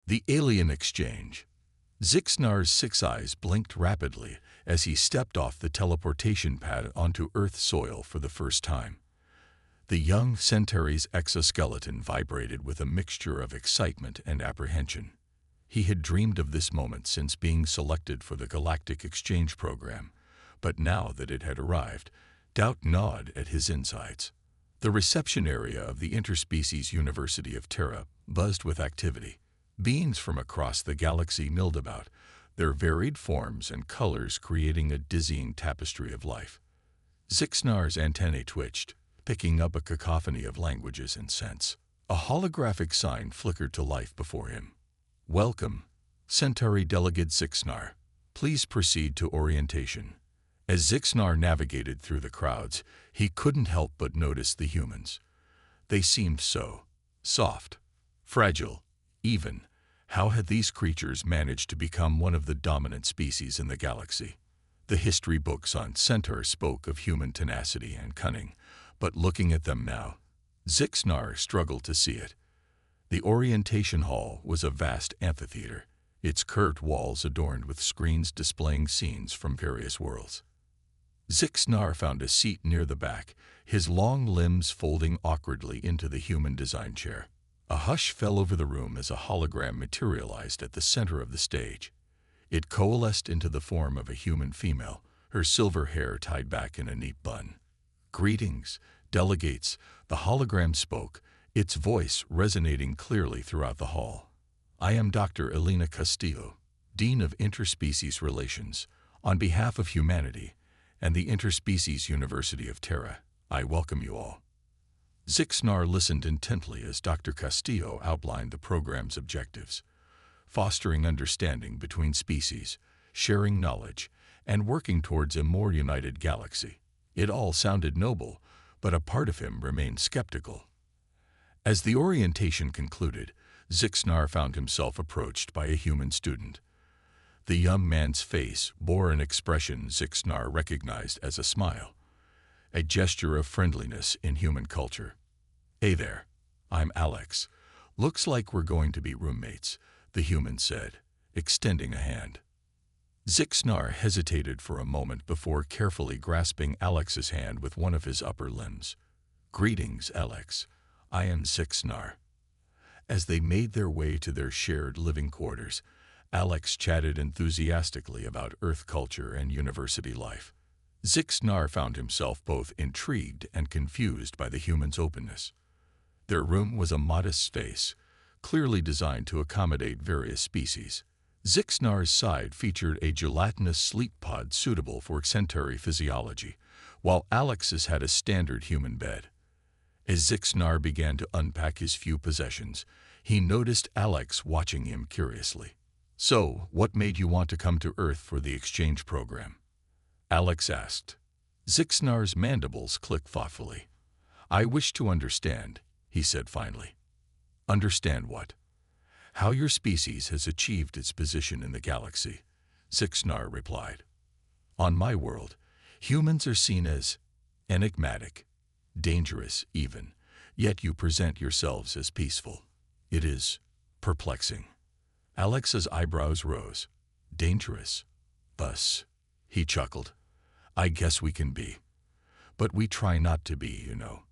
The alien exchange. Zixnar's six eyes blinked rapidly as he stepped off the teleportation pad onto Earth soil for the first time. The young Centauri's exoskeleton vibrated with a mixture of excitement and apprehension. He had dreamed of this moment since being selected for the Galactic Exchange Program, but now that it had arrived, doubt gnawed at his insides. The reception area of the Interspecies University of Terra buzzed with activity. Beings from across the galaxy milled about, their varied forms and colors creating a dizzying tapestry of life. Zixnar's antennae twitched, picking up a cacophony of languages and scents. A holographic sign flickered to life before him. "Welcome, Centauri Delegate Zixnar. Please proceed to orientation." As Zixnar navigated through the crowds, he couldn't help but notice the humans. They seemed so soft, fragile, even. How had these creatures managed to become one of the dominant species in the galaxy? The history books on Centaur spoke of human tenacity and cunning, but looking at them now, Zixnar struggled to see it. The orientation hall was a vast amphitheater, its curved walls adorned with screens displaying scenes from various worlds. Zixnar found a seat near the back, his long limbs folding awkwardly into the human design chair. A hush fell over the room as a hologram materialized at the center of the stage. It coalesced into the form of a human female, her silver hair tied back in a neat bun. "Greetings, delegates," the hologram spoke, its voice resonating clearly throughout the hall. "I am Dr. Elena Castillo, Dean of Interspecies Relations. On behalf of humanity and the Interspecies University of Terra, I welcome you all." Zixnar listened intently as Dr. Castillo outlined the program's objectives: fostering understanding between species, sharing knowledge, and working towards a more united galaxy. It all sounded noble, but a part of him remained skeptical. As the orientation concluded, Zixnar found himself approached by a human student. The young man's face bore an expression Zixnar recognized as a smile, a gesture of friendliness in human culture. "Hey there, I'm Alex. Looks like we're going to be roommates," the human said, extending a hand. Zixnar hesitated for a moment before carefully grasping Alex's hand with one of his upper limbs. "Greetings, Alex. I am Zixnar." As they made their way to their shared living quarters, Alex chatted enthusiastically about Earth culture and university life. Zixnar found himself both intrigued and confused by the human's openness. Their room was a modest space, clearly designed to accommodate various species. Zixnar's side featured a gelatinous sleep pod suitable for Centauri physiology, while Alex's had a standard human bed. As Zixnar began to unpack his few possessions, he noticed Alex watching him curiously. "So, what made you want to come to Earth for the exchange program?" Alex asked. Zixnar's mandibles clicked thoughtfully. "I wish to understand," he said finally. "Understand what?" "How your species has achieved its position in the galaxy," Zixnar replied. "On my world, humans are seen as enigmatic, dangerous even, yet you present yourselves as peaceful. It is perplexing." Alex's eyebrows rose. "Dangerous? Us?" he chuckled. "I guess we can be. But we try not to be, you know.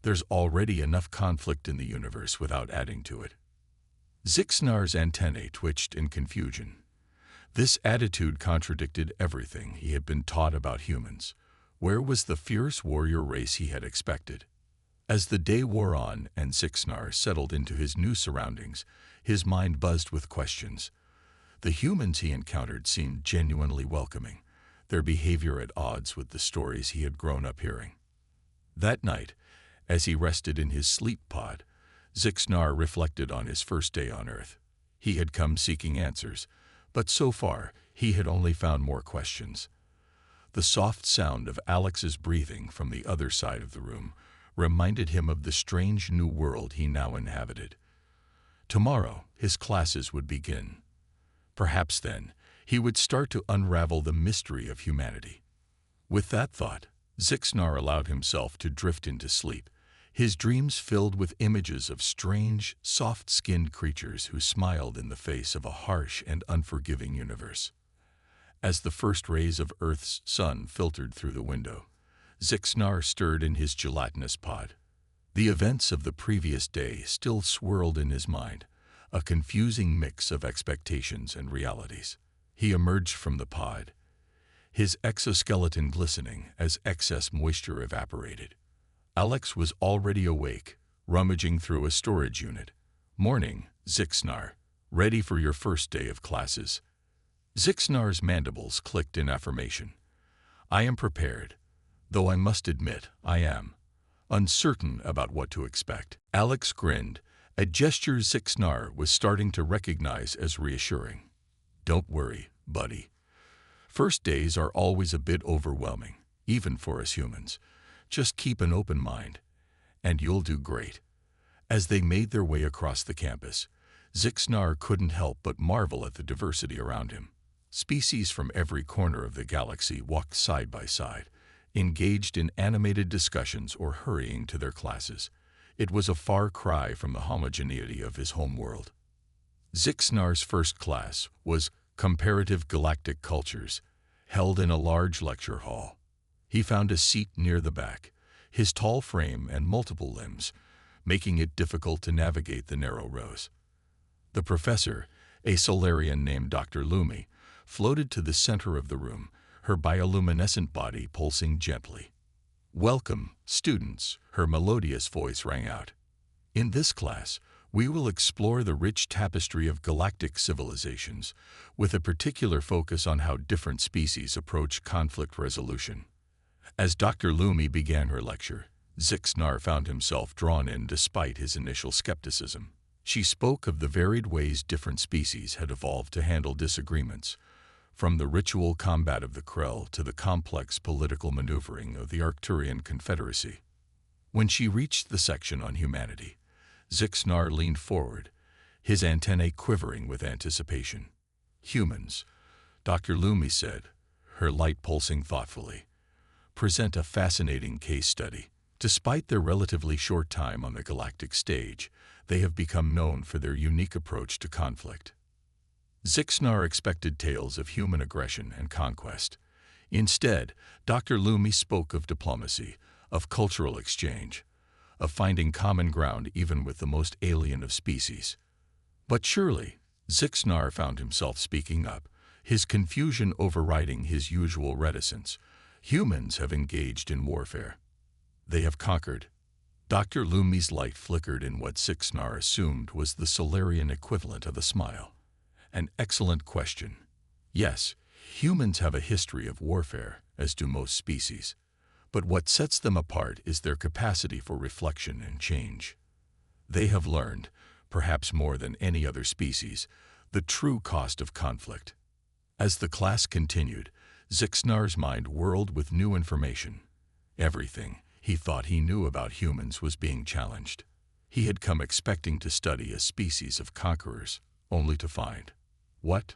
There's already enough conflict in the universe without adding to it." Zixnar's antennae twitched in confusion. This attitude contradicted everything he had been taught about humans. Where was the fierce warrior race he had expected? As the day wore on and Zixnar settled into his new surroundings, his mind buzzed with questions. The humans he encountered seemed genuinely welcoming, their behavior at odds with the stories he had grown up hearing. That night, as he rested in his sleep pod, Zixnar reflected on his first day on Earth. He had come seeking answers, but so far he had only found more questions. The soft sound of Alex's breathing from the other side of the room reminded him of the strange new world he now inhabited. Tomorrow, his classes would begin. Perhaps then, he would start to unravel the mystery of humanity. With that thought, Zixnar allowed himself to drift into sleep, his dreams filled with images of strange, soft-skinned creatures who smiled in the face of a harsh and unforgiving universe. As the first rays of Earth's sun filtered through the window, Zixnar stirred in his gelatinous pod. The events of the previous day still swirled in his mind, a confusing mix of expectations and realities. He emerged from the pod, his exoskeleton glistening as excess moisture evaporated. Alex was already awake, rummaging through a storage unit. "Morning, Zixnar. Ready for your first day of classes?" Zixnar's mandibles clicked in affirmation. "I am prepared, though I must admit I am uncertain about what to expect." Alex grinned, a gesture Zixnar was starting to recognize as reassuring. "Don't worry, buddy. First days are always a bit overwhelming, even for us humans. Just keep an open mind, and you'll do great." As they made their way across the campus, Zixnar couldn't help but marvel at the diversity around him. Species from every corner of the galaxy walked side by side, engaged in animated discussions or hurrying to their classes. It was a far cry from the homogeneity of his home world. Zixnar's first class was Comparative Galactic Cultures, held in a large lecture hall. He found a seat near the back, his tall frame and multiple limbs, making it difficult to navigate the narrow rows. The professor, a Solarian named Dr. Lumi, floated to the center of the room, her bioluminescent body pulsing gently. "Welcome, students," her melodious voice rang out. "In this class, we will explore the rich tapestry of galactic civilizations, with a particular focus on how different species approach conflict resolution." As Dr. Lumi began her lecture, Zixnar found himself drawn in despite his initial skepticism. She spoke of the varied ways different species had evolved to handle disagreements, from the ritual combat of the Krell to the complex political maneuvering of the Arcturian Confederacy. When she reached the section on humanity, Zixnar leaned forward, his antennae quivering with anticipation. "Humans," Dr. Lumi said, her light pulsing thoughtfully, "present a fascinating case study. Despite their relatively short time on the galactic stage, they have become known for their unique approach to conflict." Zixnar expected tales of human aggression and conquest. Instead, Dr. Lumi spoke of diplomacy, of cultural exchange, of finding common ground even with the most alien of species. But surely, Zixnar found himself speaking up, his confusion overriding his usual reticence. "Humans have engaged in warfare. They have conquered." Dr. Lumi's light flickered in what Zixnar assumed was the Solarian equivalent of a smile. "An excellent question. Yes, humans have a history of warfare, as do most species. But what sets them apart is their capacity for reflection and change. They have learned, perhaps more than any other species, the true cost of conflict." As the class continued, Zixnar's mind whirled with new information. Everything he thought he knew about humans was being challenged. He had come expecting to study a species of conquerors, only to find what?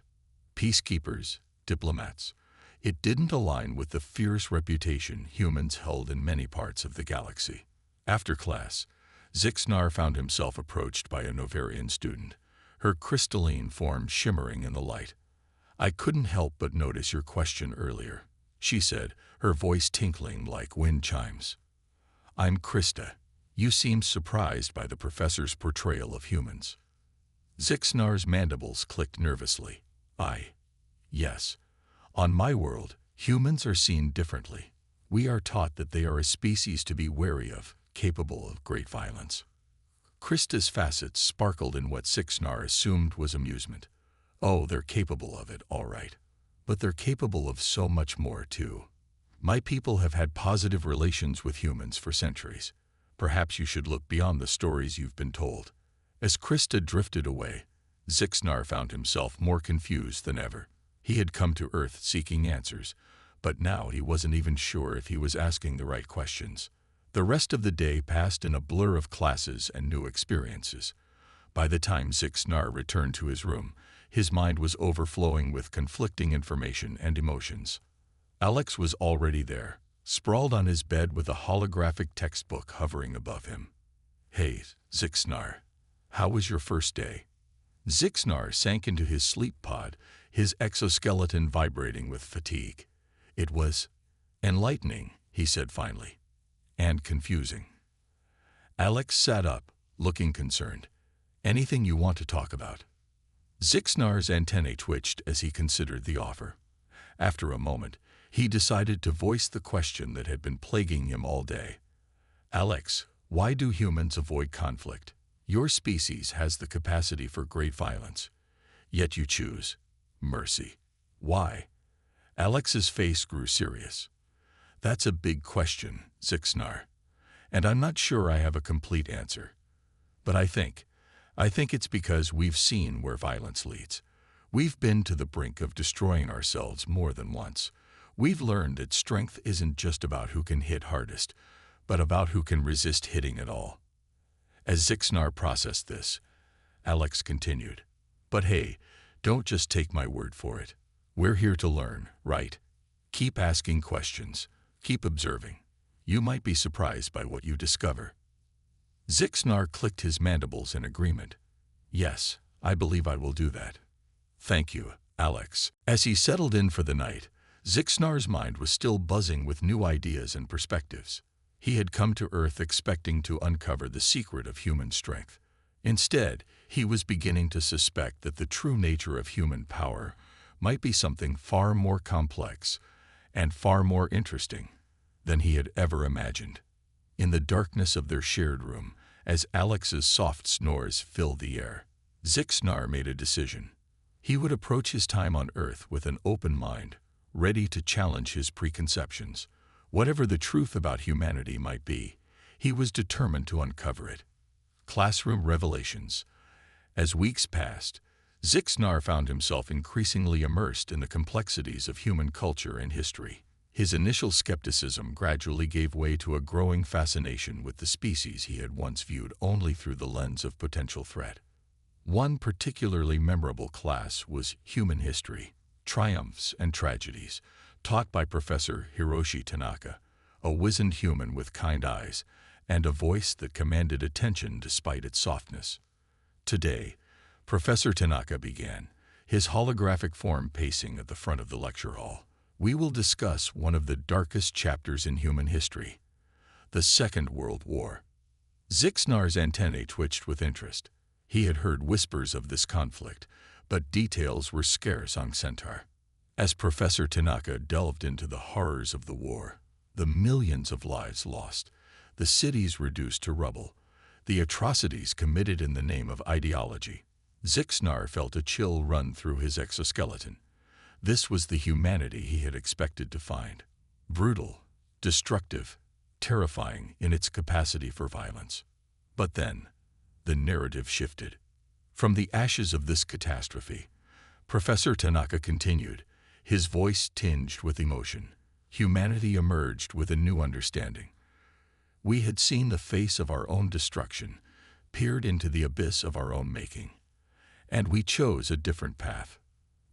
Peacekeepers, diplomats. It didn't align with the fierce reputation humans held in many parts of the galaxy. After class, Zixnar found himself approached by a Novarian student, her crystalline form shimmering in the light. "I couldn't help but notice your question earlier," she said, her voice tinkling like wind chimes. "I'm Krista. You seem surprised by the professor's portrayal of humans." Zixnar's mandibles clicked nervously. Yes. On my world, humans are seen differently. We are taught that they are a species to be wary of, capable of great violence." Krista's facets sparkled in what Zixnar assumed was amusement. "Oh, they're capable of it, all right. But they're capable of so much more, too. My people have had positive relations with humans for centuries. Perhaps you should look beyond the stories you've been told." As Krista drifted away, Zixnar found himself more confused than ever. He had come to Earth seeking answers, but now he wasn't even sure if he was asking the right questions. The rest of the day passed in a blur of classes and new experiences. By the time Zixnar returned to his room, his mind was overflowing with conflicting information and emotions. Alex was already there, sprawled on his bed with a holographic textbook hovering above him. "Hey, Zixnar, how was your first day?" Zixnar sank into his sleep pod, his exoskeleton vibrating with fatigue. "It was enlightening," he said finally, "and confusing." Alex sat up, looking concerned. "Anything you want to talk about?" Zixnar's antennae twitched as he considered the offer. After a moment, he decided to voice the question that had been plaguing him all day. "Alex, why do humans avoid conflict? Your species has the capacity for great violence. Yet you choose mercy. Why?" Alex's face grew serious. "That's a big question, Zixnar, and I'm not sure I have a complete answer. But I think it's because we've seen where violence leads. We've been to the brink of destroying ourselves more than once. We've learned that strength isn't just about who can hit hardest, but about who can resist hitting at all." As Zixnar processed this, Alex continued, "But hey, don't just take my word for it. We're here to learn, right? Keep asking questions. Keep observing. You might be surprised by what you discover." Zixnar clicked his mandibles in agreement. "Yes, I believe I will do that." "Thank you, Alex." As he settled in for the night, Zixnar's mind was still buzzing with new ideas and perspectives. He had come to Earth expecting to uncover the secret of human strength. Instead, he was beginning to suspect that the true nature of human power might be something far more complex and far more interesting than he had ever imagined. In the darkness of their shared room, as Alex's soft snores filled the air, Zixnar made a decision. He would approach his time on Earth with an open mind, ready to challenge his preconceptions. Whatever the truth about humanity might be, he was determined to uncover it. Classroom revelations. As weeks passed, Zixnar found himself increasingly immersed in the complexities of human culture and history. His initial skepticism gradually gave way to a growing fascination with the species he had once viewed only through the lens of potential threat. One particularly memorable class was Human History, Triumphs and Tragedies, taught by Professor Hiroshi Tanaka, a wizened human with kind eyes and a voice that commanded attention despite its softness. Today, Professor Tanaka began, his holographic form pacing at the front of the lecture hall. "We will discuss one of the darkest chapters in human history, the Second World War." Zixnar's antennae twitched with interest. He had heard whispers of this conflict, but details were scarce on Centaur. As Professor Tanaka delved into the horrors of the war, the millions of lives lost, the cities reduced to rubble, the atrocities committed in the name of ideology, Zixnar felt a chill run through his exoskeleton. This was the humanity he had expected to find. Brutal, destructive, terrifying in its capacity for violence. But then, the narrative shifted. From the ashes of this catastrophe, Professor Tanaka continued, his voice tinged with emotion. Humanity emerged with a new understanding. We had seen the face of our own destruction, peered into the abyss of our own making, and we chose a different path.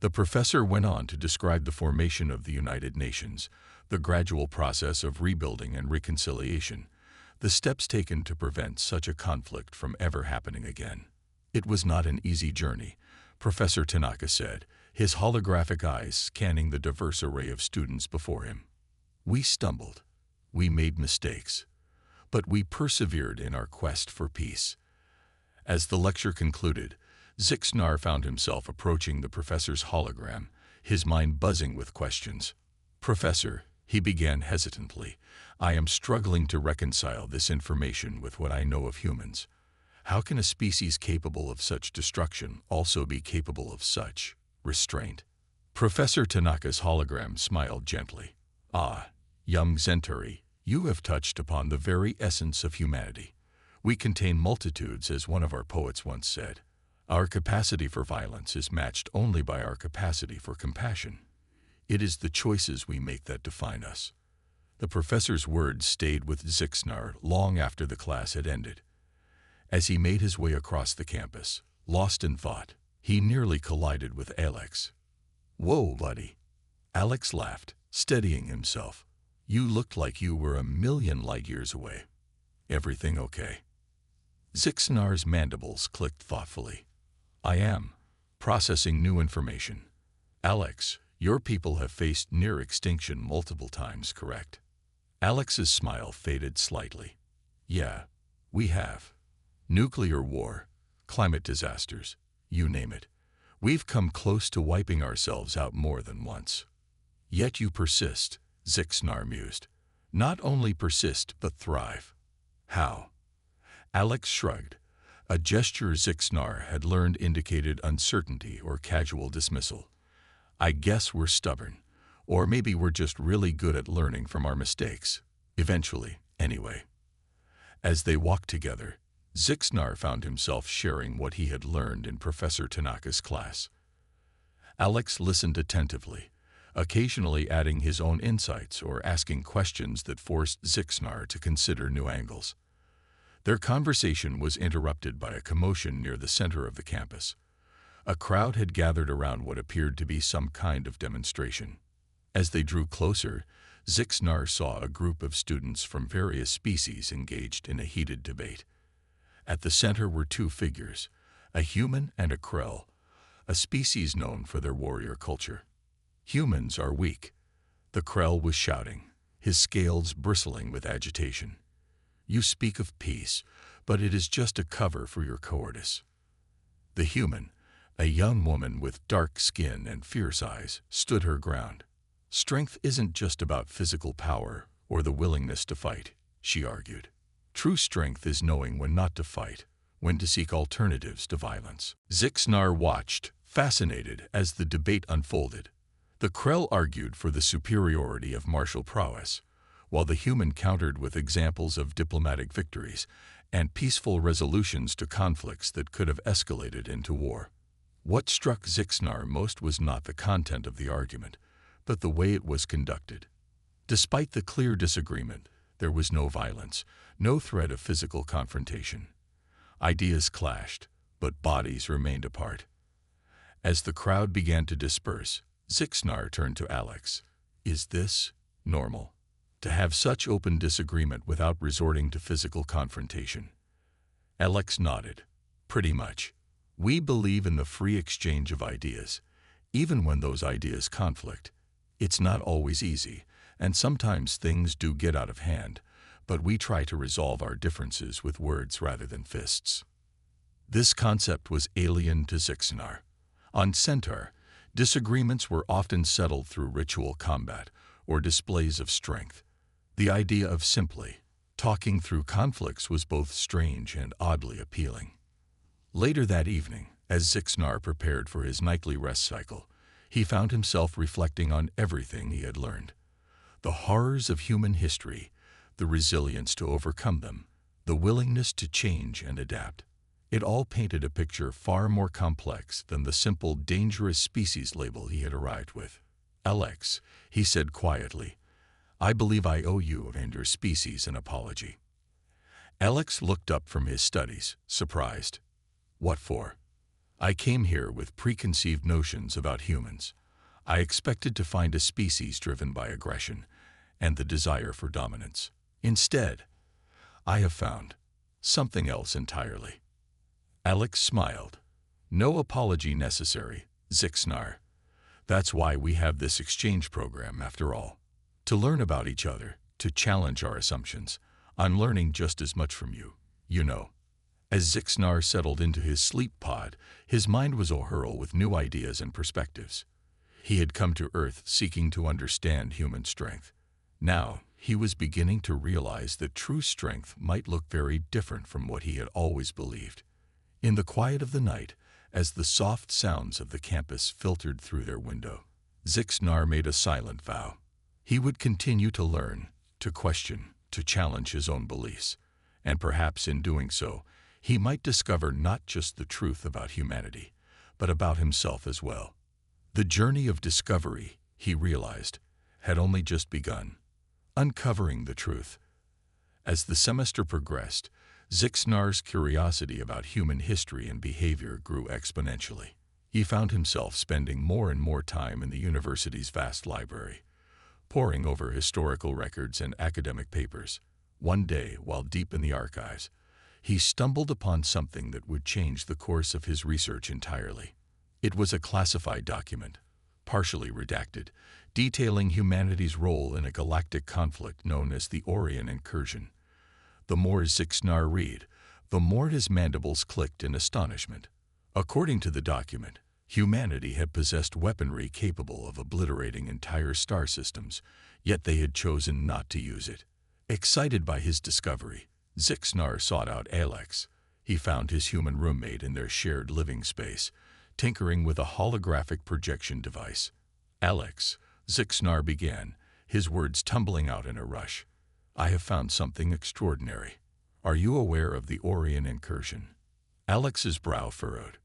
The professor went on to describe the formation of the United Nations, the gradual process of rebuilding and reconciliation, the steps taken to prevent such a conflict from ever happening again. It was not an easy journey, Professor Tanaka said, his holographic eyes scanning the diverse array of students before him. We stumbled. We made mistakes. But we persevered in our quest for peace. As the lecture concluded, Zixnar found himself approaching the professor's hologram, his mind buzzing with questions. "Professor," he began hesitantly, "I am struggling to reconcile this information with what I know of humans. How can a species capable of such destruction also be capable of such restraint?" Professor Tanaka's hologram smiled gently. "Ah, young Centauri, you have touched upon the very essence of humanity. We contain multitudes, as one of our poets once said. Our capacity for violence is matched only by our capacity for compassion. It is the choices we make that define us." The professor's words stayed with Zixnar long after the class had ended. As he made his way across the campus, lost in thought, he nearly collided with Alex. "Whoa, buddy." Alex laughed, steadying himself. You looked like you were a million light-years away. Everything okay? Zixnar's mandibles clicked thoughtfully. I am. Processing new information. Alex, your people have faced near extinction multiple times, correct? Alex's smile faded slightly. Yeah, we have. Nuclear war, climate disasters, you name it. We've come close to wiping ourselves out more than once. Yet you persist, Zixnar mused. Not only persist, but thrive. How? Alex shrugged. A gesture Zixnar had learned indicated uncertainty or casual dismissal. I guess we're stubborn. Or maybe we're just really good at learning from our mistakes. Eventually, anyway. As they walked together, Zixnar found himself sharing what he had learned in Professor Tanaka's class. Alex listened attentively, occasionally adding his own insights or asking questions that forced Zixnar to consider new angles. Their conversation was interrupted by a commotion near the center of the campus. A crowd had gathered around what appeared to be some kind of demonstration. As they drew closer, Zixnar saw a group of students from various species engaged in a heated debate. At the center were two figures, a human and a Krell, a species known for their warrior culture. Humans are weak. The Krell was shouting, his scales bristling with agitation. You speak of peace, but it is just a cover for your cowardice. The human, a young woman with dark skin and fierce eyes, stood her ground. Strength isn't just about physical power or the willingness to fight, she argued. True strength is knowing when not to fight, when to seek alternatives to violence. Zixnar watched, fascinated, as the debate unfolded. The Krell argued for the superiority of martial prowess, while the human countered with examples of diplomatic victories and peaceful resolutions to conflicts that could have escalated into war. What struck Zixnar most was not the content of the argument, but the way it was conducted. Despite the clear disagreement, there was no violence, no threat of physical confrontation. Ideas clashed, but bodies remained apart. As the crowd began to disperse, Zixnar turned to Alex. Is this normal? To have such open disagreement without resorting to physical confrontation? Alex nodded. Pretty much. We believe in the free exchange of ideas, even when those ideas conflict. It's not always easy, and sometimes things do get out of hand, but we try to resolve our differences with words rather than fists. This concept was alien to Zixnar. On Centaur, disagreements were often settled through ritual combat or displays of strength. The idea of simply talking through conflicts was both strange and oddly appealing. Later that evening, as Zixnar prepared for his nightly rest cycle, he found himself reflecting on everything he had learned. The horrors of human history, the resilience to overcome them, the willingness to change and adapt. It all painted a picture far more complex than the simple dangerous species label he had arrived with. Alex, he said quietly, I believe I owe you and your species an apology. Alex looked up from his studies, surprised. What for? I came here with preconceived notions about humans. I expected to find a species driven by aggression and the desire for dominance. Instead, I have found something else entirely. Alex smiled. No apology necessary, Zixnar. That's why we have this exchange program, after all. To learn about each other, to challenge our assumptions. I'm learning just as much from you, you know. As Zixnar settled into his sleep pod, his mind was awhirl with new ideas and perspectives. He had come to Earth seeking to understand human strength. Now, he was beginning to realize that true strength might look very different from what he had always believed. In the quiet of the night, as the soft sounds of the campus filtered through their window, Zixnar made a silent vow. He would continue to learn, to question, to challenge his own beliefs, and perhaps in doing so, he might discover not just the truth about humanity, but about himself as well. The journey of discovery, he realized, had only just begun, uncovering the truth. As the semester progressed, Zixnar's curiosity about human history and behavior grew exponentially. He found himself spending more and more time in the university's vast library, poring over historical records and academic papers. One day, while deep in the archives, he stumbled upon something that would change the course of his research entirely. It was a classified document, partially redacted, detailing humanity's role in a galactic conflict known as the Orion Incursion. The more Zixnar read, the more his mandibles clicked in astonishment. According to the document, humanity had possessed weaponry capable of obliterating entire star systems, yet they had chosen not to use it. Excited by his discovery, Zixnar sought out Alex. He found his human roommate in their shared living space, tinkering with a holographic projection device. "Alex," Zixnar began, his words tumbling out in a rush, "I have found something extraordinary. Are you aware of the Orion Incursion?" Alex's brow furrowed.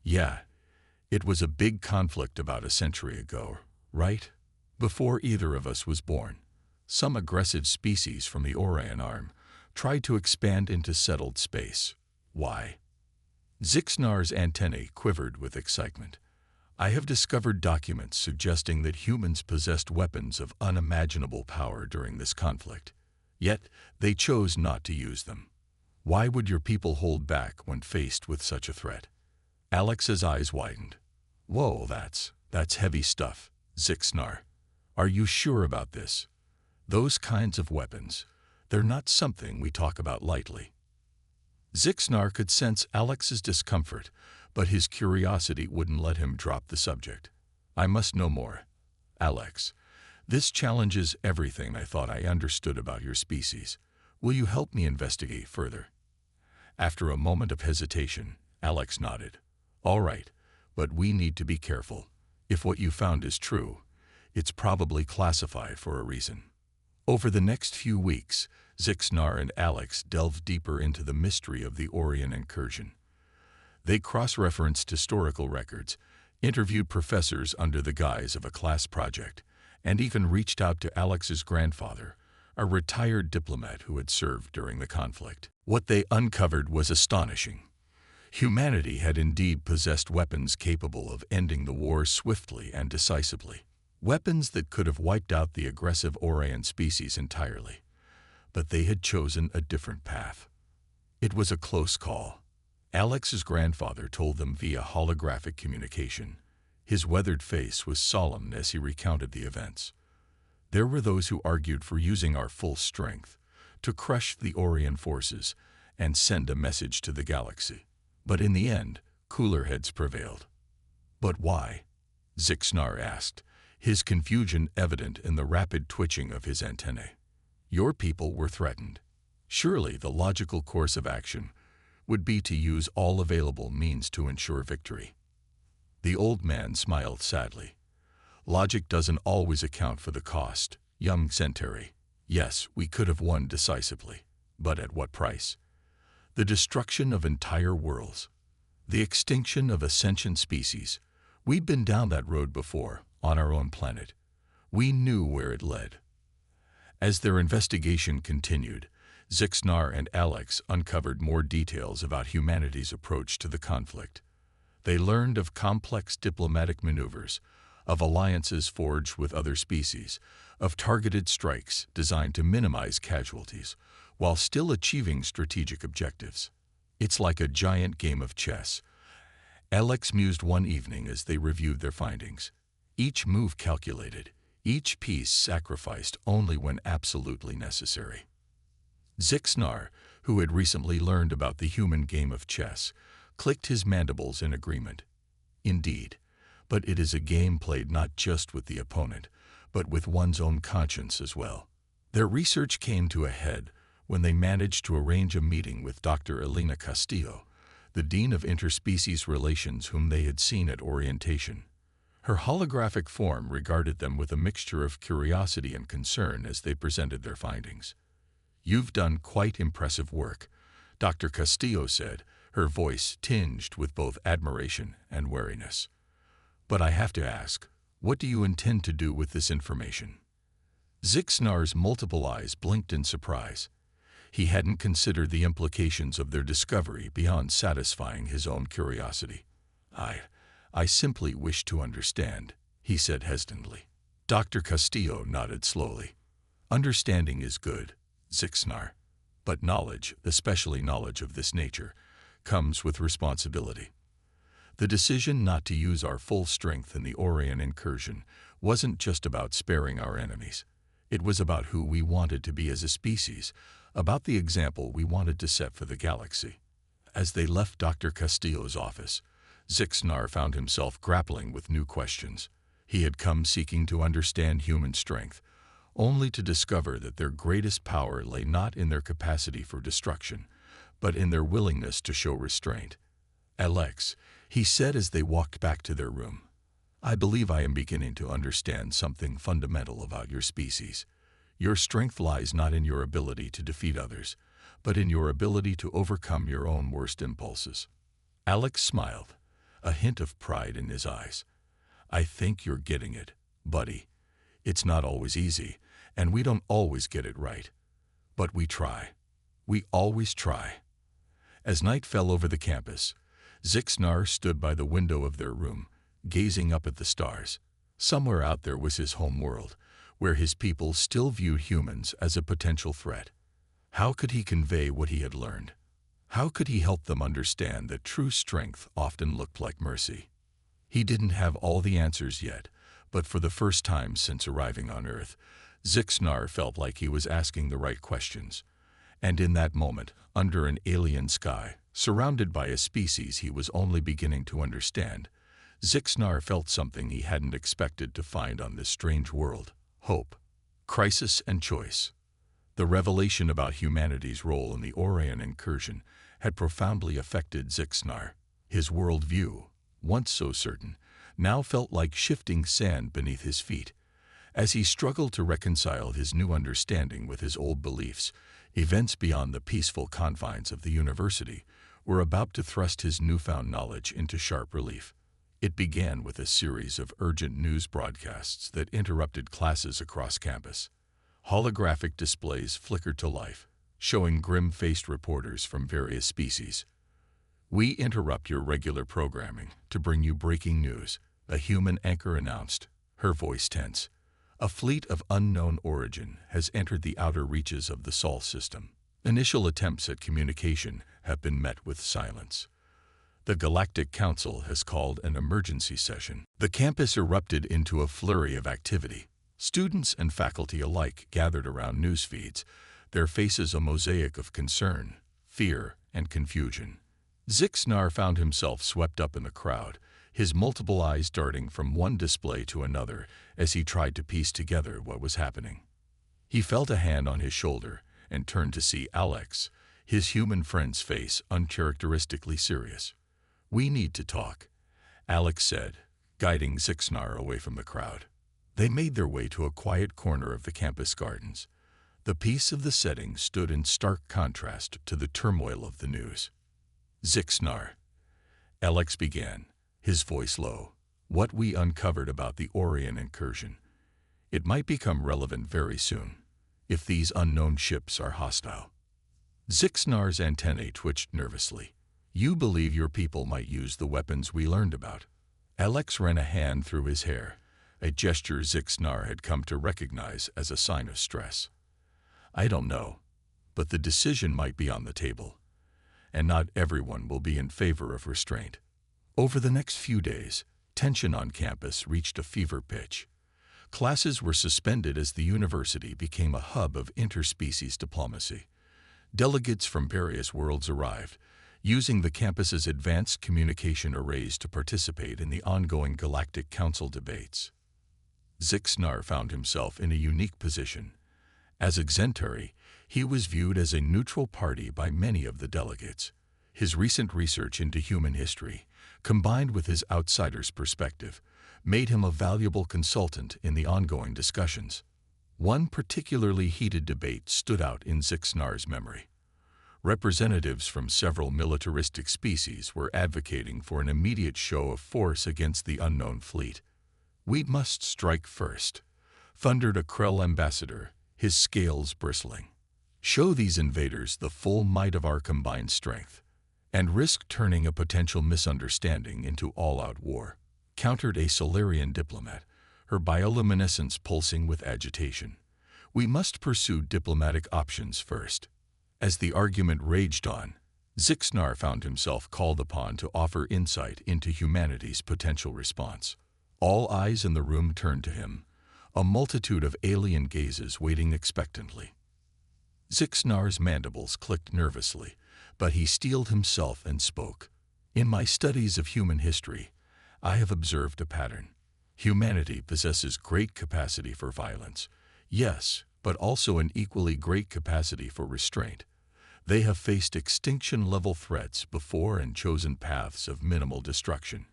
"Yeah, it was a big conflict about a century ago, right? Before either of us was born. Some aggressive species from the Orion arm tried to expand into settled space. Why?" Zixnar's antennae quivered with excitement. "I have discovered documents suggesting that humans possessed weapons of unimaginable power during this conflict. Yet they chose not to use them. Why would your people hold back when faced with such a threat?" Alex's eyes widened. "Whoa, that's heavy stuff, Zixnar. Are you sure about this? Those kinds of weapons, they're not something we talk about lightly." Zixnar could sense Alex's discomfort, but his curiosity wouldn't let him drop the subject. "I must know more. Alex, this challenges everything I thought I understood about your species. Will you help me investigate further?" After a moment of hesitation, Alex nodded. "All right, but we need to be careful. If what you found is true, it's probably classified for a reason." Over the next few weeks, Zixnar and Alex delved deeper into the mystery of the Orion Incursion. They cross-referenced historical records, interviewed professors under the guise of a class project, and even reached out to Alex's grandfather, a retired diplomat who had served during the conflict. What they uncovered was astonishing. Humanity had indeed possessed weapons capable of ending the war swiftly and decisively. Weapons that could have wiped out the aggressive Orion species entirely. But they had chosen a different path. It was a close call. Alex's grandfather told them via holographic communication. His weathered face was solemn as he recounted the events. "There were those who argued for using our full strength to crush the Orion forces and send a message to the galaxy. But in the end, cooler heads prevailed." "But why?" Zixnar asked, his confusion evident in the rapid twitching of his antennae. "Your people were threatened. Surely the logical course of action would be to use all available means to ensure victory." The old man smiled sadly. "Logic doesn't always account for the cost, young Centauri. Yes, we could have won decisively, but at what price? The destruction of entire worlds. The extinction of a sentient species. We'd been down that road before, on our own planet. We knew where it led." As their investigation continued, Zixnar and Alex uncovered more details about humanity's approach to the conflict. They learned of complex diplomatic maneuvers, of alliances forged with other species, of targeted strikes designed to minimize casualties, while still achieving strategic objectives. "It's like a giant game of chess," Alex mused one evening as they reviewed their findings. "Each move calculated, each piece sacrificed only when absolutely necessary." Zixnar, who had recently learned about the human game of chess, clicked his mandibles in agreement. "Indeed, but it is a game played not just with the opponent, but with one's own conscience as well." Their research came to a head when they managed to arrange a meeting with Dr. Elena Castillo, the Dean of Interspecies Relations whom they had seen at orientation. Her holographic form regarded them with a mixture of curiosity and concern as they presented their findings. "You've done quite impressive work," Dr. Castillo said, her voice tinged with both admiration and wariness. "But I have to ask, what do you intend to do with this information?" Zixnar's multiple eyes blinked in surprise. He hadn't considered the implications of their discovery beyond satisfying his own curiosity. I simply wish to understand," he said hesitantly. Dr. Castillo nodded slowly. Understanding is good, Zixnar, but knowledge, especially knowledge of this nature, comes with responsibility. The decision not to use our full strength in the Orion incursion wasn't just about sparing our enemies. It was about who we wanted to be as a species, about the example we wanted to set for the galaxy. As they left Dr. Castillo's office, Zixnar found himself grappling with new questions. He had come seeking to understand human strength, only to discover that their greatest power lay not in their capacity for destruction, but in their willingness to show restraint. "Alex," he said as they walked back to their room, "I believe I am beginning to understand something fundamental about your species. Your strength lies not in your ability to defeat others, but in your ability to overcome your own worst impulses." Alex smiled, a hint of pride in his eyes. "I think you're getting it, buddy. It's not always easy, and we don't always get it right. But we try. We always try." As night fell over the campus, Zixnar stood by the window of their room, gazing up at the stars. Somewhere out there was his home world, where his people still viewed humans as a potential threat. How could he convey what he had learned? How could he help them understand that true strength often looked like mercy? He didn't have all the answers yet, but for the first time since arriving on Earth, Zixnar felt like he was asking the right questions. And in that moment, under an alien sky, surrounded by a species he was only beginning to understand, Zixnar felt something he hadn't expected to find on this strange world: hope, crisis, and choice. The revelation about humanity's role in the Orion incursion had profoundly affected Zixnar. His worldview, once so certain, now felt like shifting sand beneath his feet. As he struggled to reconcile his new understanding with his old beliefs, events beyond the peaceful confines of the university were about to thrust his newfound knowledge into sharp relief. It began with a series of urgent news broadcasts that interrupted classes across campus. Holographic displays flickered to life, showing grim-faced reporters from various species. "We interrupt your regular programming to bring you breaking news," a human anchor announced, her voice tense. "A fleet of unknown origin has entered the outer reaches of the Sol system. Initial attempts at communication have been met with silence. The Galactic Council has called an emergency session." The campus erupted into a flurry of activity. Students and faculty alike gathered around news feeds, their faces a mosaic of concern, fear, and confusion. Zixnar found himself swept up in the crowd, his multiple eyes darting from one display to another as he tried to piece together what was happening. He felt a hand on his shoulder and turned to see Alex, his human friend's face uncharacteristically serious. "We need to talk," Alex said, guiding Zixnar away from the crowd. They made their way to a quiet corner of the campus gardens. The peace of the setting stood in stark contrast to the turmoil of the news. "Zixnar," Alex began, his voice low, "what we uncovered about the Orion incursion. It might become relevant very soon, if these unknown ships are hostile." Zixnar's antennae twitched nervously. "You believe your people might use the weapons we learned about?" Alex ran a hand through his hair, a gesture Zixnar had come to recognize as a sign of stress. "I don't know, but the decision might be on the table, and not everyone will be in favor of restraint." Over the next few days, tension on campus reached a fever pitch. Classes were suspended as the university became a hub of interspecies diplomacy. Delegates from various worlds arrived, using the campus's advanced communication arrays to participate in the ongoing Galactic Council debates. Zixnar found himself in a unique position. As Exentary, he was viewed as a neutral party by many of the delegates. His recent research into human history, combined with his outsider's perspective, made him a valuable consultant in the ongoing discussions. One particularly heated debate stood out in Zixnar's memory. Representatives from several militaristic species were advocating for an immediate show of force against the unknown fleet. "We must strike first," thundered a Krell ambassador, his scales bristling. "Show these invaders the full might of our combined strength, and risk turning a potential misunderstanding into all-out war," countered a Solarian diplomat, her bioluminescence pulsing with agitation. "We must pursue diplomatic options first." As the argument raged on, Zixnar found himself called upon to offer insight into humanity's potential response. All eyes in the room turned to him, a multitude of alien gazes waiting expectantly. Zixnar's mandibles clicked nervously, but he steeled himself and spoke. "In my studies of human history, I have observed a pattern. Humanity possesses great capacity for violence, yes, but also an equally great capacity for restraint. They have faced extinction-level threats before and chosen paths of minimal destruction,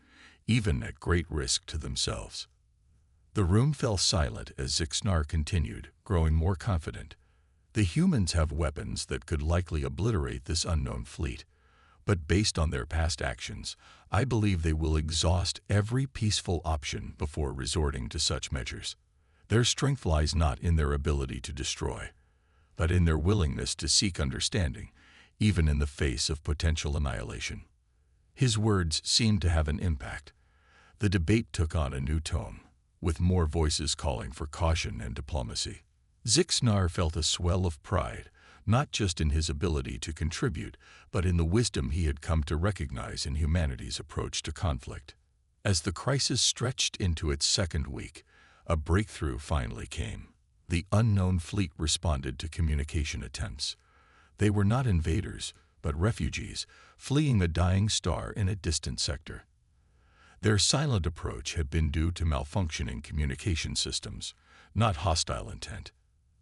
even at great risk to themselves." The room fell silent as Zixnar continued, growing more confident. "The humans have weapons that could likely obliterate this unknown fleet, but based on their past actions, I believe they will exhaust every peaceful option before resorting to such measures. Their strength lies not in their ability to destroy, but in their willingness to seek understanding, even in the face of potential annihilation." His words seemed to have an impact. The debate took on a new tone, with more voices calling for caution and diplomacy. Zixnar felt a swell of pride, not just in his ability to contribute, but in the wisdom he had come to recognize in humanity's approach to conflict. As the crisis stretched into its second week, a breakthrough finally came. The unknown fleet responded to communication attempts. They were not invaders, but refugees, fleeing a dying star in a distant sector. Their silent approach had been due to malfunctioning communication systems, not hostile intent.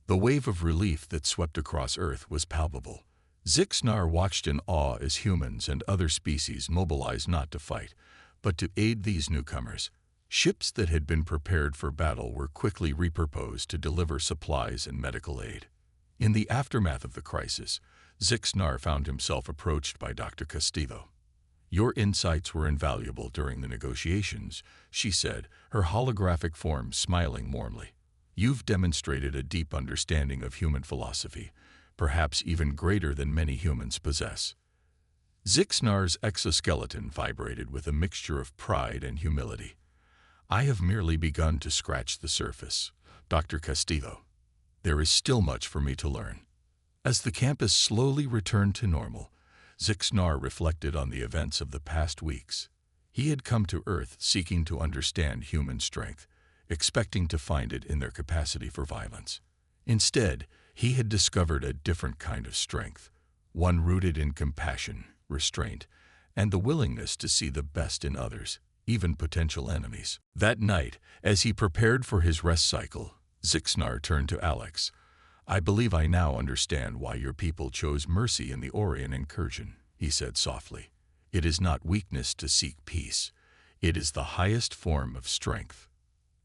The wave of relief that swept across Earth was palpable. Zixnar watched in awe as humans and other species mobilized not to fight, but to aid these newcomers. Ships that had been prepared for battle were quickly repurposed to deliver supplies and medical aid. In the aftermath of the crisis, Zixnar found himself approached by Dr. Castillo. "Your insights were invaluable during the negotiations," she said, her holographic form smiling warmly. "You've demonstrated a deep understanding of human philosophy, perhaps even greater than many humans possess." Zixnar's exoskeleton vibrated with a mixture of pride and humility. "I have merely begun to scratch the surface, Dr. Castillo. There is still much for me to learn." As the campus slowly returned to normal, Zixnar reflected on the events of the past weeks. He had come to Earth seeking to understand human strength, expecting to find it in their capacity for violence. Instead, he had discovered a different kind of strength, one rooted in compassion, restraint, and the willingness to see the best in others, even potential enemies. That night, as he prepared for his rest cycle, Zixnar turned to Alex. "I believe I now understand why your people chose mercy in the Orion incursion," he said softly. "It is not weakness to seek peace. It is the highest form of strength."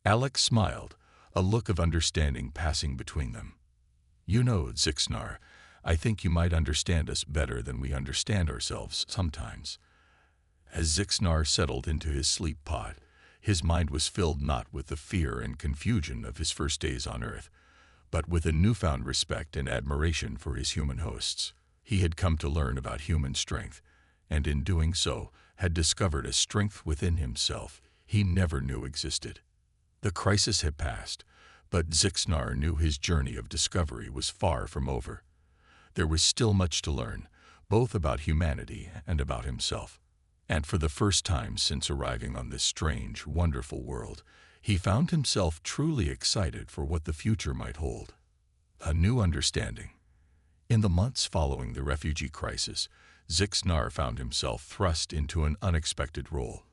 Alex smiled, a look of understanding passing between them. "You know, Zixnar, I think you might understand us better than we understand ourselves sometimes." As Zixnar settled into his sleep pod, his mind was filled not with the fear and confusion of his first days on Earth, but with a newfound respect and admiration for his human hosts. He had come to learn about human strength, and in doing so, had discovered a strength within himself he never knew existed. The crisis had passed, but Zixnar knew his journey of discovery was far from over. There was still much to learn, both about humanity and about himself. And for the first time since arriving on this strange, wonderful world, he found himself truly excited for what the future might hold. A new understanding. In the months following the refugee crisis, Zixnar found himself thrust into an unexpected role.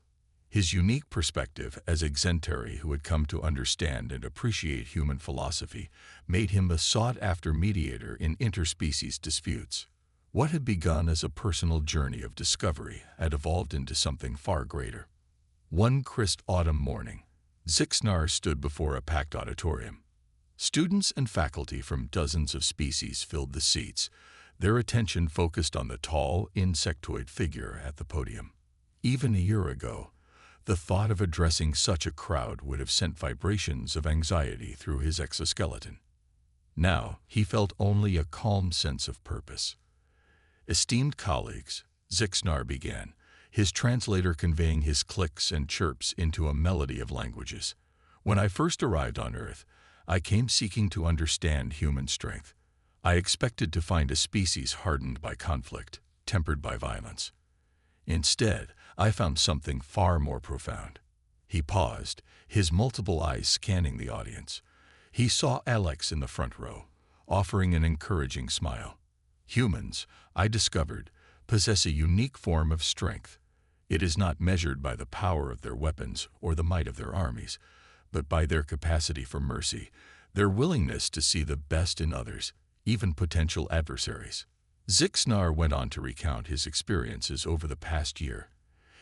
His unique perspective as a Xentari who had come to understand and appreciate human philosophy made him a sought-after mediator in interspecies disputes. What had begun as a personal journey of discovery had evolved into something far greater. One crisp autumn morning, Zixnar stood before a packed auditorium. Students and faculty from dozens of species filled the seats, their attention focused on the tall, insectoid figure at the podium. Even a year ago, the thought of addressing such a crowd would have sent vibrations of anxiety through his exoskeleton. Now, he felt only a calm sense of purpose. "Esteemed colleagues," Zixnar began, his translator conveying his clicks and chirps into a melody of languages. When I first arrived on Earth, I came seeking to understand human strength. I expected to find a species hardened by conflict, tempered by violence. Instead, I found something far more profound. He paused, his multiple eyes scanning the audience. He saw Alex in the front row, offering an encouraging smile. Humans, I discovered, possess a unique form of strength. It is not measured by the power of their weapons or the might of their armies, but by their capacity for mercy, their willingness to see the best in others, even potential adversaries. Zixnar went on to recount his experiences over the past year.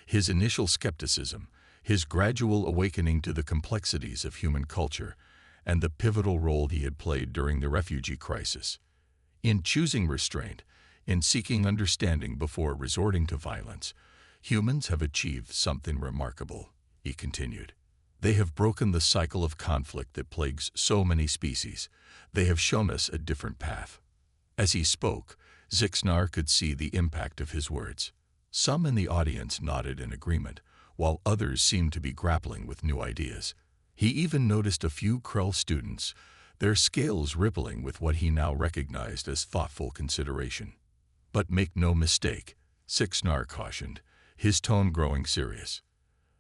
His initial skepticism, his gradual awakening to the complexities of human culture, and the pivotal role he had played during the refugee crisis. In choosing restraint, in seeking understanding before resorting to violence, humans have achieved something remarkable, he continued. They have broken the cycle of conflict that plagues so many species. They have shown us a different path. As he spoke, Zixnar could see the impact of his words. Some in the audience nodded in agreement, while others seemed to be grappling with new ideas. He even noticed a few Krell students, their scales rippling with what he now recognized as thoughtful consideration. But make no mistake, Zixnar cautioned, his tone growing serious.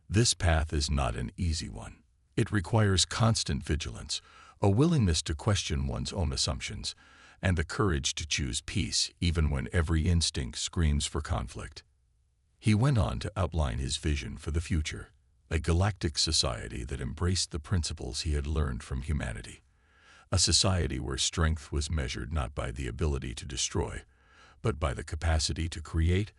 This path is not an easy one. It requires constant vigilance, a willingness to question one's own assumptions, and the courage to choose peace even when every instinct screams for conflict. He went on to outline his vision for the future, a galactic society that embraced the principles he had learned from humanity. A society where strength was measured not by the ability to destroy, but by the capacity to create,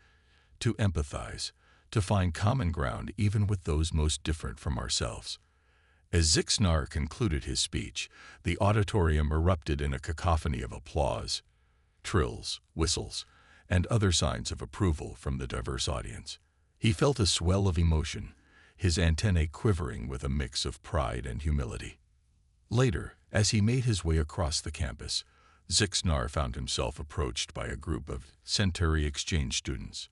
to empathize, to find common ground even with those most different from ourselves. As Zixnar concluded his speech, the auditorium erupted in a cacophony of applause, trills, whistles, and other signs of approval from the diverse audience. He felt a swell of emotion, his antennae quivering with a mix of pride and humility. Later, as he made his way across the campus, Zixnar found himself approached by a group of Centauri exchange students.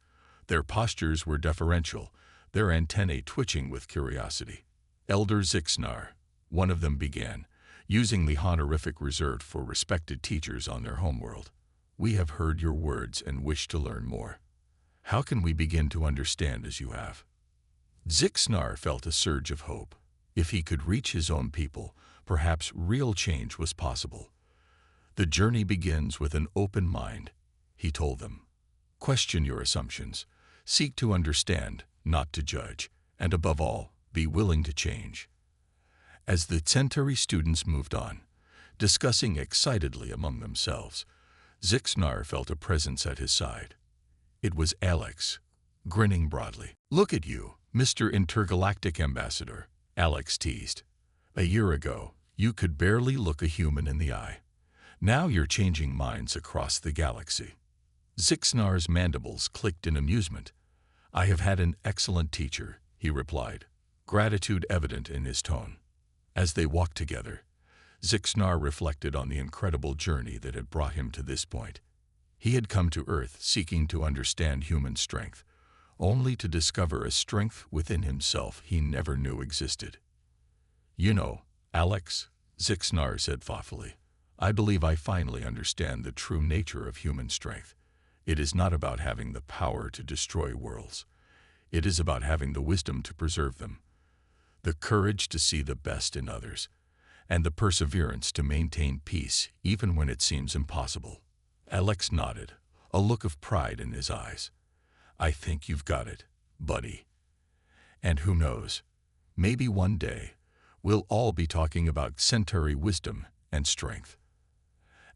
Their postures were deferential, their antennae twitching with curiosity. Elder Zixnar, one of them began, using the honorific reserved for respected teachers on their homeworld. We have heard your words and wish to learn more. How can we begin to understand as you have? Zixnar felt a surge of hope. If he could reach his own people, perhaps real change was possible. The journey begins with an open mind, he told them. Question your assumptions. Seek to understand, not to judge, and above all, be willing to change. As the Centauri students moved on, discussing excitedly among themselves, Zixnar felt a presence at his side. It was Alex, grinning broadly. Look at you, Mr. Intergalactic Ambassador, Alex teased. A year ago, you could barely look a human in the eye. Now you're changing minds across the galaxy. Zixnar's mandibles clicked in amusement. I have had an excellent teacher, he replied, gratitude evident in his tone. As they walked together, Zixnar reflected on the incredible journey that had brought him to this point. He had come to Earth seeking to understand human strength, only to discover a strength within himself he never knew existed. You know, Alex, Zixnar said thoughtfully, I believe I finally understand the true nature of human strength. It is not about having the power to destroy worlds. It is about having the wisdom to preserve them, the courage to see the best in others, and the perseverance to maintain peace even when it seems impossible. Alex nodded, a look of pride in his eyes. I think you've got it, buddy. And who knows, maybe one day, we'll all be talking about Centauri wisdom and strength.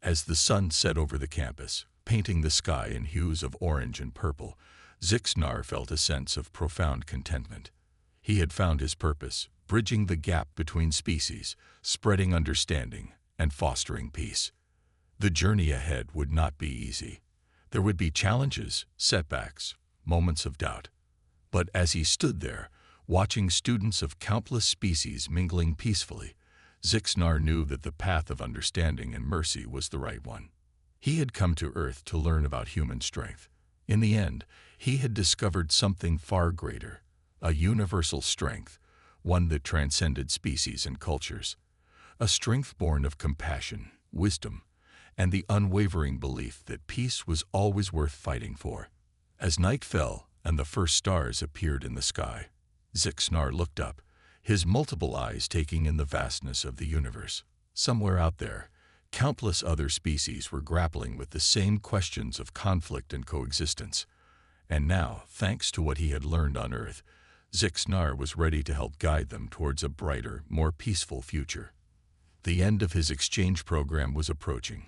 As the sun set over the campus, painting the sky in hues of orange and purple, Zixnar felt a sense of profound contentment. He had found his purpose, bridging the gap between species, spreading understanding, and fostering peace. The journey ahead would not be easy. There would be challenges, setbacks, moments of doubt. But as he stood there, watching students of countless species mingling peacefully, Zixnar knew that the path of understanding and mercy was the right one. He had come to Earth to learn about human strength. In the end, he had discovered something far greater, a universal strength, one that transcended species and cultures, a strength born of compassion, wisdom, and the unwavering belief that peace was always worth fighting for. As night fell and the first stars appeared in the sky, Zixnar looked up, his multiple eyes taking in the vastness of the universe. Somewhere out there, countless other species were grappling with the same questions of conflict and coexistence. And now, thanks to what he had learned on Earth, Zixnar was ready to help guide them towards a brighter, more peaceful future. The end of his exchange program was approaching,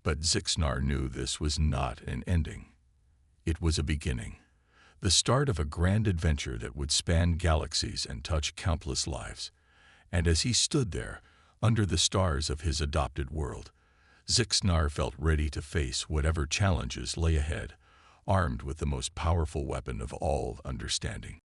but Zixnar knew this was not an ending. It was a beginning, the start of a grand adventure that would span galaxies and touch countless lives. And as he stood there, under the stars of his adopted world, Zixnar felt ready to face whatever challenges lay ahead, armed with the most powerful weapon of all, understanding.